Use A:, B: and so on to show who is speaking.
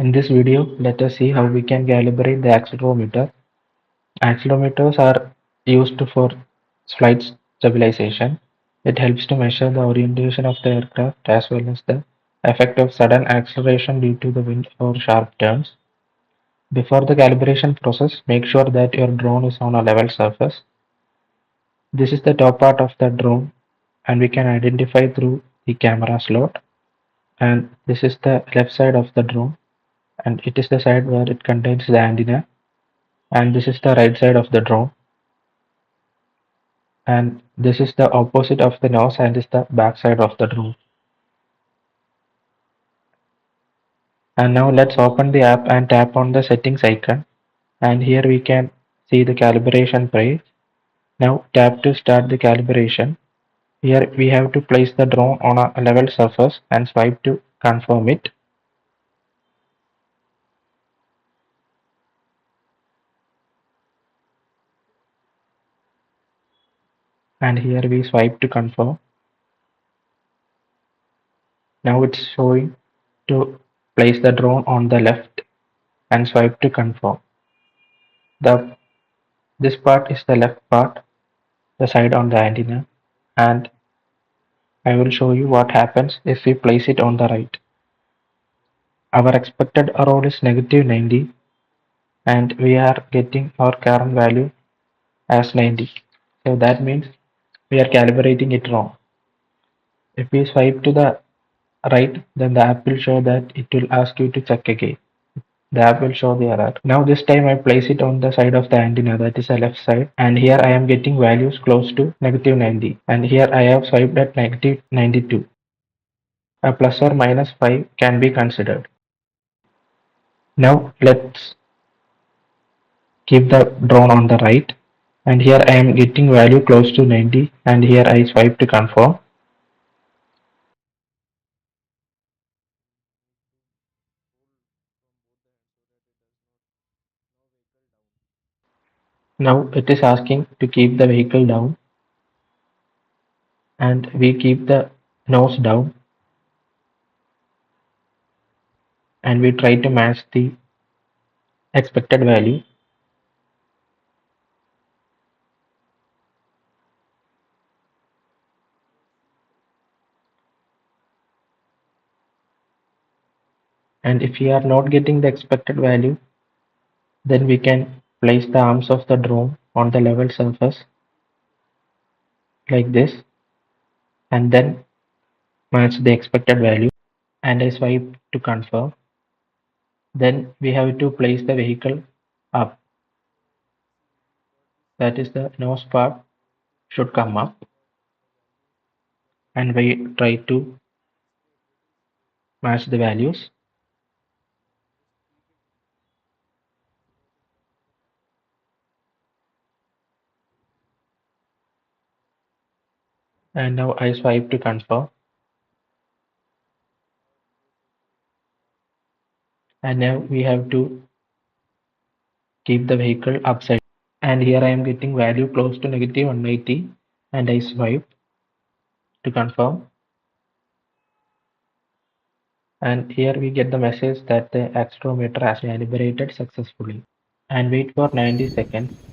A: In this video, let us see how we can calibrate the accelerometer. Accelerometers are used for flight stabilization. It helps to measure the orientation of the aircraft as well as the effect of sudden acceleration due to the wind or sharp turns. Before the calibration process, make sure that your drone is on a level surface. This is the top part of the drone and we can identify through the camera slot. And this is the left side of the drone and it is the side where it contains the antenna. And this is the right side of the drone, and this is the opposite of the nose and is the back side of the drone. And now let's open the app and tap on the settings icon, and here we can see the calibration page. Now tap to start the calibration. Here we have to place the drone on a level surface and swipe to confirm it. And here we swipe to confirm. Now it's showing to place the drone on the left and swipe to confirm. This part is the left part, the side on the antenna, and I will show you what happens if we place it on the right. Our expected error is negative 90 and we are getting our current value as 90. So that means we are calibrating it wrong. If we swipe to the right, then the app will show that it will ask you to check again. The app will show the error. Now this time I place it on the side of the antenna, that is the left side, and here I am getting values close to negative 90, and here I have swiped at negative 92. A plus or minus 5 can be considered. Now let's keep the drone on the right, and here I am getting value close to 90, and here I swipe to confirm. Now it is asking to keep the vehicle down, and we keep the nose down, and we try to match the expected value. And if we are not getting the expected value, then we can place the arms of the drone on the level surface like this, and then match the expected value, and I swipe to confirm. Then we have to place the vehicle up, that is the nose part should come up, and we try to match the values. And now I swipe to confirm, and now we have to keep the vehicle upside, and here I am getting value close to negative 180, and I swipe to confirm, and here we get the message that the accelerometer has calibrated successfully, and wait for 90 seconds.